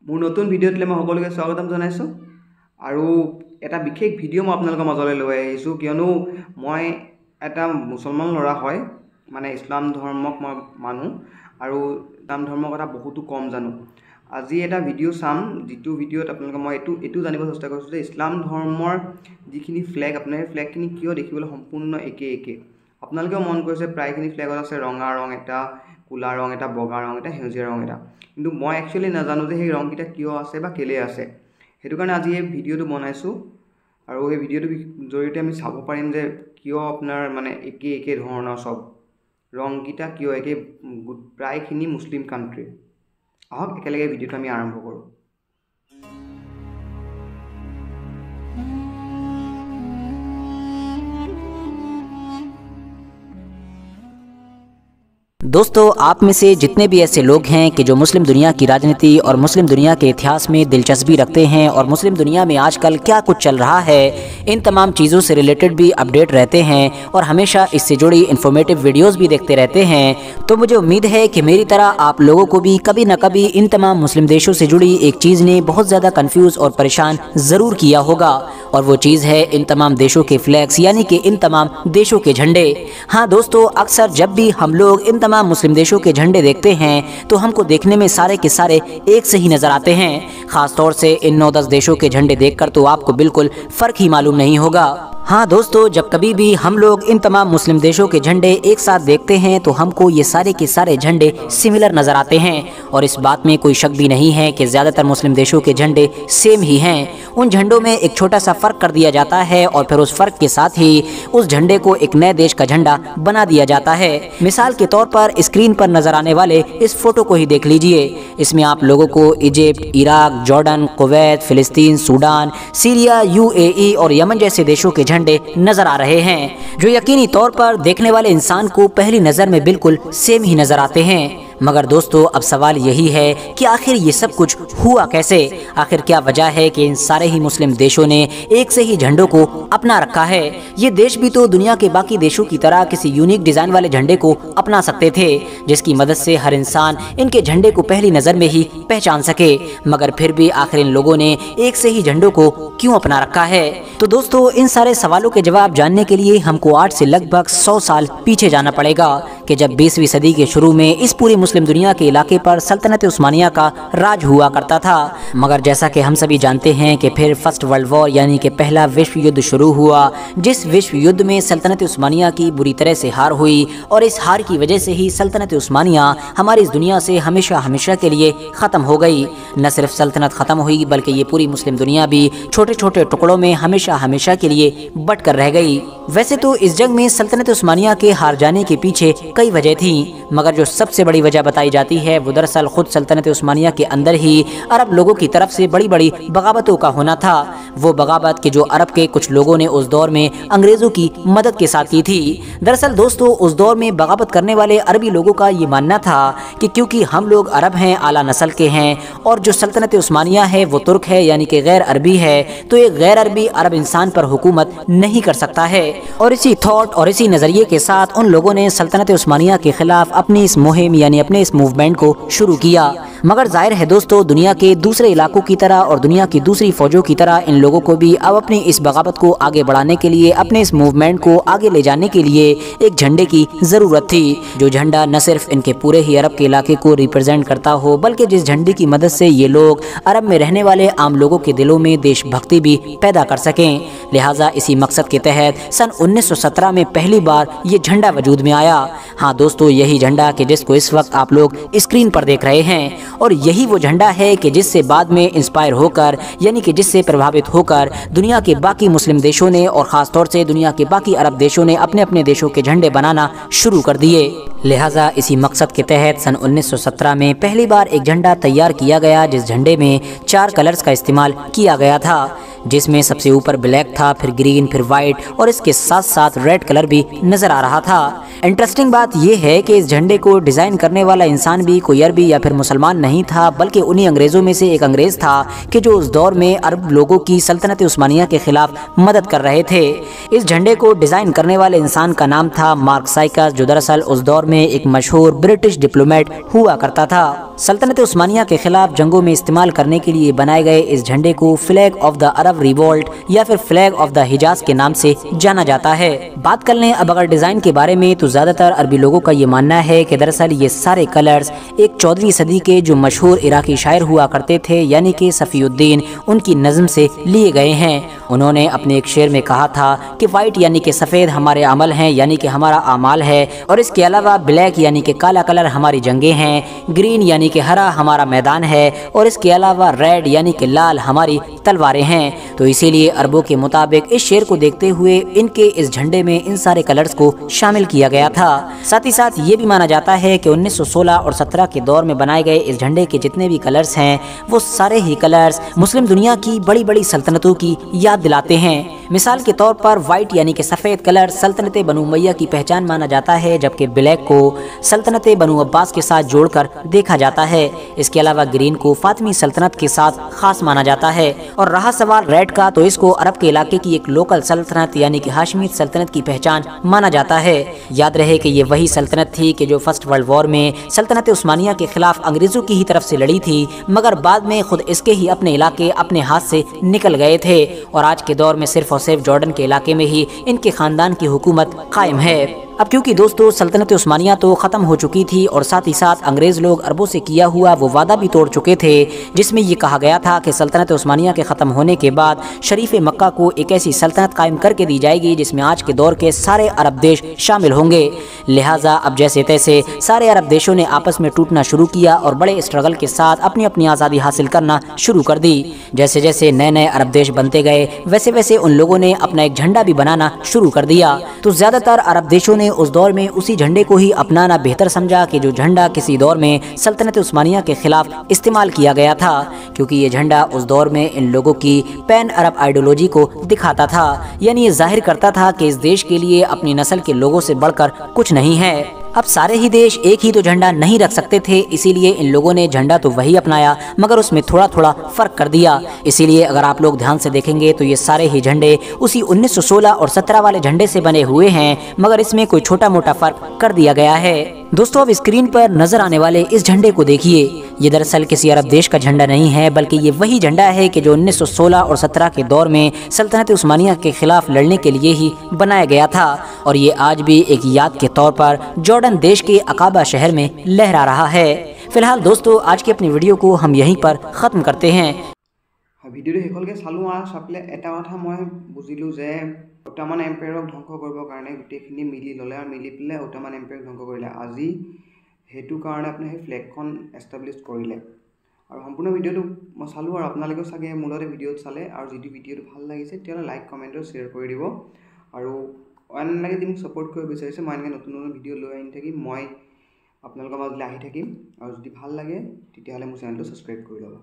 মোৰ নতুন ভিডিঅ'টোলৈ মই সকলোকে স্বাগতম জনাইছোঁ আৰু এটা বিশেষ ভিডিঅ' মই আপোনালোকৰ মাজলৈ লৈ আহিছোঁ কিয়নো মই এটা মুছলমান ল'ৰা হয় মানে ইছলাম ধৰ্মক মই মানু আৰু ইছলাম ধৰ্মৰ কথা বহুতো কম জানো আজি এটা ভিডিঅ' চাম যিটো ভিডিঅ'ত আপোনালোকক মই এটো জানিব চেষ্টা কৰিছোঁ যে ইছলাম ধৰ্মৰ যিখিনি ফ্লেগ আপোনাৰ ফ্লেগখিনি কিয় দেখিবলৈ সম্পূৰ্ণ একে আপোনালোকে মন কৰিছে প্ৰায়খিনি ফ্লেগত আছে ৰঙা ৰং এটা কুলা ৰং এটা বগা ৰং এটা সেউজীয়া ৰং এটা কিন্তু মই একচুয়ালি নাজানো যে সেই ৰংকিটা কিয় আছে বা কেলে আছে হেতু কাৰণে আজি এই ভিডিঅ'টো বনাইছোঁ আৰু এই ভিডিঅ'টো জৰিয়তে আমি চাব পাৰিম যে কিয় আপোনাৰ মানে একে ধৰণৰ সব ৰংকিটা কিয় একে প্ৰায়খিনি মুছলিম কান্ট্ৰি আহক একেলগে ভিডিঅ'টো আমি আৰম্ভ কৰোঁ दोस्तों, आप में से जितने भी ऐसे लोग हैं कि जो मुस्लिम दुनिया की राजनीति और मुस्लिम दुनिया के इतिहास में दिलचस्पी रखते हैं और मुस्लिम दुनिया में आजकल क्या कुछ चल रहा है इन तमाम चीज़ों से रिलेटेड भी अपडेट रहते हैं और हमेशा इससे जुड़ी इन्फॉर्मेटिव वीडियोस भी देखते रहते हैं, तो मुझे उम्मीद है कि मेरी तरह आप लोगों को भी कभी न कभी इन तमाम मुस्लिम देशों से जुड़ी एक चीज़ ने बहुत ज़्यादा कन्फ्यूज़ और परेशान ज़रूर किया होगा और वो चीज़ है इन तमाम देशों के फ्लैग्स यानी कि इन तमाम देशों के झंडे। हाँ दोस्तों, अक्सर जब भी हम लोग इन तमाम मुस्लिम देशों के झंडे देखते हैं तो हमको देखने में सारे के सारे एक से ही नजर आते हैं। खास तौर से इन 9-10 देशों के झंडे देखकर तो आपको बिल्कुल फर्क ही मालूम नहीं होगा। हाँ दोस्तों, जब कभी भी हम लोग इन तमाम मुस्लिम देशों के झंडे एक साथ देखते हैं तो हमको ये सारे के सारे झंडे सिमिलर नजर आते हैं और इस बात में कोई शक भी नहीं है कि ज़्यादातर मुस्लिम देशों के झंडे सेम ही हैं। उन झंडों में एक छोटा सा फ़र्क कर दिया जाता है और फिर उस फ़र्क के साथ ही उस झंडे को एक नए देश का झंडा बना दिया जाता है। मिसाल के तौर पर स्क्रीन पर नज़र आने वाले इस फ़ोटो को ही देख लीजिए। इसमें आप लोगों को इजिप्ट, इराक, जॉर्डन, कुवैत, फ़िलिस्तीन, सूडान, सीरिया, UAE और यमन जैसे देशों के झंडे नजर आ रहे हैं जो यकीनी तौर पर देखने वाले इंसान को पहली नज़र में बिल्कुल सेम ही नजर आते हैं। मगर दोस्तों, अब सवाल यही है कि आखिर ये सब कुछ हुआ कैसे? आखिर क्या वजह है कि इन सारे ही मुस्लिम देशों ने एक से ही झंडों को अपना रखा है? ये देश भी तो दुनिया के बाकी देशों की तरह किसी यूनिक डिज़ाइन वाले झंडे को अपना सकते थे जिसकी मदद से हर इंसान इनके झंडे को पहली नज़र में ही पहचान सके, मगर फिर भी आखिर इन लोगों ने एक से ही झंडों को क्यों अपना रखा है? तो दोस्तों, इन सारे सवालों के जवाब जानने के लिए हमको आज से लगभग 100 साल पीछे जाना पड़ेगा कि जब 20वीं सदी के शुरू में इस पूरी मुस्लिम दुनिया के इलाके पर सल्तनत उस्मानिया का राज हुआ करता था। मगर जैसा कि हम सभी जानते हैं कि फिर फर्स्ट वर्ल्ड वॉर यानी कि पहला विश्व युद्ध शुरू हुआ, जिस विश्व युद्ध में सल्तनत उस्मानिया की बुरी तरह से हार हुई और इस हार की वजह से ही सल्तनत उस्मानिया हमारी इस दुनिया से हमेशा हमेशा के लिए ख़त्म हो गई। न सिर्फ सल्तनत ख़त्म हुई बल्कि ये पूरी मुस्लिम दुनिया भी छोटे छोटे टुकड़ों में हमेशा हमेशा के लिए बट कर रह गई। वैसे तो इस जंग में सल्तनत उस्मानिया के हार जाने के पीछे कई वजह थी, मगर जो सबसे बड़ी वजह बताई जाती है वो दरअसल खुद सल्तनत उस्मानिया के अंदर ही अरब लोगों की तरफ से बड़ी बड़ी बगावतों का होना था। वो बगावत के जो अरब के कुछ लोगों ने उस दौर में अंग्रेज़ों की मदद के साथ की थी। दरअसल दोस्तों, उस दौर में बगावत करने वाले अरबी लोगों का ये मानना था कि क्योंकि हम लोग अरब हैं, आला नस्ल के हैं और जो सल्तनत उस्मानिया है वो तुर्क है यानी कि गैर अरबी है, तो एक गैर अरबी अरब इंसान पर हुकूमत नहीं कर सकता है। और इसी थॉट और इसी नज़रिए के साथ उन लोगों ने सल्तनत उस्मानिया के खिलाफ अपनी इस मुहिम यानी अपने इस मूवमेंट को शुरू किया। मगर जाहिर है दोस्तों, दुनिया के दूसरे इलाकों की तरह और दुनिया की दूसरी फौजों की तरह इन लोगों को भी अब अपनी इस बगावत को आगे बढ़ाने के लिए, अपने इस मूवमेंट को आगे ले जाने के लिए एक झंडे की ज़रूरत थी, जो झंडा न सिर्फ इनके पूरे ही अरब के इलाके को रिप्रेजेंट करता हो बल्कि जिस झंडे की मदद से ये लोग अरब में रहने वाले आम लोगों के दिलों में देशभक्ति भी पैदा कर सकें। लिहाजा इसी मकसद के तहत सन 1917 में पहली बार ये झंडा वजूद में आया। हाँ दोस्तों, यही झंडा कि जिसको इस वक्त आप लोग स्क्रीन पर देख रहे हैं और यही वो झंडा है कि जिससे बाद में इंस्पायर होकर यानी कि जिससे प्रभावित होकर दुनिया के बाकी मुस्लिम देशों ने और ख़ास तौर से दुनिया के बाकी अरब देशों ने अपने अपने देशों के झंडे बनाना शुरू कर दिए। लिहाजा इसी मकसद के तहत सन 1917 में पहली बार एक झंडा तैयार किया गया जिस झंडे में 4 कलर्स का इस्तेमाल किया गया था। जिसमें सबसे ऊपर ब्लैक था, फिर ग्रीन, फिर वाइट और इसके साथ साथ रेड कलर भी नजर आ रहा था। इंटरेस्टिंग बात यह है कि इस झंडे को डिजाइन करने वाला इंसान भी कोई अरबी या फिर मुसलमान नहीं था, बल्कि उन्हीं अंग्रेजों में से एक अंग्रेज था कि जो उस दौर में अरब लोगों की सल्तनत उस्मानिया के खिलाफ मदद कर रहे थे। इस झंडे को डिजाइन करने वाले इंसान का नाम था मार्क साइकस, जो दरअसल उस दौर में एक मशहूर ब्रिटिश डिप्लोमेट हुआ करता था। सल्तनत उस्मानिया के खिलाफ जंगों में इस्तेमाल करने के लिए बनाए गए इस झंडे को flag of the Arab revolt या फिर फ्लैग ऑफ द हिजाज के नाम से जाना जाता है। बात कर लें अब अगर डिजाइन के बारे में, तो ज्यादातर अरबी लोगों का ये मानना है कि दरअसल ये सारे कलर्स एक 14वीं सदी के जो मशहूर इराकी शायर हुआ करते थे यानी कि सफीउद्दीन, उनकी नज़्म से लिए गए हैं। उन्होंने अपने एक शेर में कहा था कि वाइट यानी कि सफ़ेद हमारे अमल हैं यानी कि हमारा आमाल है, और इसके अलावा ब्लैक यानी कि काला कलर हमारी जंगें हैं, ग्रीन यानी कि हरा हमारा मैदान है, और इसके अलावा रेड यानी कि लाल हमारी तलवारें हैं। तो इसीलिए अरबों के मुताबिक इस शेर को देखते हुए इनके इस झंडे में इन सारे कलर्स को शामिल किया गया था। साथ ही साथ ये भी माना जाता है कि 1916 और 17 के दौर में बनाए गए इस झंडे के जितने भी कलर्स हैं वो सारे ही कलर्स मुस्लिम दुनिया की बड़ी बड़ी सल्तनतों की याद दिलाते हैं। मिसाल के तौर पर वाइट यानी कि सफ़ेद कलर सल्तनत बनु उमैया की पहचान माना जाता है, जबकि ब्लैक को सल्तनत बनु अब्बास के साथ जोड़कर देखा जाता है। इसके अलावा ग्रीन को फातिमी सल्तनत के साथ खास माना जाता है, और रहा सवाल रेड का, तो इसको अरब के इलाके की एक लोकल सल्तनत यानी कि हाशमी सल्तनत की पहचान माना जाता है। याद रहे कि ये वही सल्तनत थी कि जो फर्स्ट वर्ल्ड वॉर में सल्तनत उस्मानिया के खिलाफ अंग्रेजों की ही तरफ से लड़ी थी, मगर बाद में खुद इसके ही अपने इलाके अपने हाथ से निकल गए थे, और आज के दौर में सिर्फ और सिर्फ जॉर्डन के इलाके में ही इनके खानदान की हुकूमत कायम है। अब क्योंकि दोस्तों सल्तनत उस्मानिया तो ख़त्म हो चुकी थी, और साथ ही साथ अंग्रेज़ लोग अरबों से किया हुआ वो वादा भी तोड़ चुके थे जिसमें ये कहा गया था कि सल्तनत उस्मानिया के ख़त्म होने के बाद शरीफ मक्का को एक ऐसी सल्तनत कायम करके दी जाएगी जिसमें आज के दौर के सारे अरब देश शामिल होंगे। लिहाजा अब जैसे तैसे सारे अरब देशों ने आपस में टूटना शुरू किया और बड़े स्ट्रगल के साथ अपनी अपनी आज़ादी हासिल करना शुरू कर दी। जैसे जैसे नए नए अरब देश बनते गए वैसे वैसे उन लोगों ने अपना एक झंडा भी बनाना शुरू कर दिया। तो ज़्यादातर अरब देशों ने उस दौर में उसी झंडे को ही अपनाना बेहतर समझा कि जो झंडा किसी दौर में सल्तनत उस्मानिया के खिलाफ इस्तेमाल किया गया था, क्योंकि ये झंडा उस दौर में इन लोगों की पैन अरब आइडियोलॉजी को दिखाता था, यानी ये जाहिर करता था कि इस देश के लिए अपनी नस्ल के लोगों से बढ़कर कुछ नहीं है। अब सारे ही देश एक ही तो झंडा नहीं रख सकते थे, इसीलिए इन लोगों ने झंडा तो वही अपनाया मगर उसमें थोड़ा थोड़ा फर्क कर दिया। इसीलिए अगर आप लोग ध्यान से देखेंगे तो ये सारे ही झंडे उसी 1916 और 17 वाले झंडे से बने हुए हैं, मगर इसमें कोई छोटा मोटा फर्क कर दिया गया है। दोस्तों अब स्क्रीन पर नजर आने वाले इस झंडे को देखिए, ये दरअसल किसी अरब देश का झंडा नहीं है, बल्कि ये वही झंडा है कि जो 1916 और 17 के दौर में सल्तनत उस्मानिया के खिलाफ लड़ने के लिए ही बनाया गया था, और ये आज भी एक याद के तौर पर जॉर्डन देश के अकाबा शहर में लहरा रहा है। फिलहाल दोस्तों आज की अपनी वीडियो को हम यहीं पर ख़त्म करते हैं। ভিডিঅ'টো শেষলৈকে চালোঁ আৰু চাই পেলাই এটা কথা মই বুজিলোঁ যে অটোমান এম্পায়াৰক ধ্বংস কৰিবৰ কাৰণে গোটেইখিনি মিলি ল'লে আৰু মিলি পেলাই অটোমান এম্পায়াৰক ধ্বংস কৰিলে। আজি সেইটো কাৰণে আপুনি সেই ফ্লেগখন এষ্টাব্লিছ কৰিলে আৰু সম্পূৰ্ণ ভিডিঅ'টো মই চালোঁ আৰু আপোনালোকেও চাগে মোৰ লগতে ভিডিঅ'টো চালে, আৰু যদি ভিডিঅ'টো ভাল লাগিছে তেতিয়াহ'লে লাইক কমেণ্ট আৰু শ্বেয়াৰ কৰি দিব, আৰু অনলাইনে যদি মোক ছাপোৰ্ট কৰিব বিচাৰিছে মই এনেকৈ নতুন নতুন ভিডিঅ' লৈ আনি থাকিম, মই আপোনালোকৰ মাজলৈ আহি থাকিম, আৰু যদি ভাল লাগে তেতিয়াহ'লে মোৰ চেনেলটো ছাবস্ক্ৰাইব কৰি ল'ব।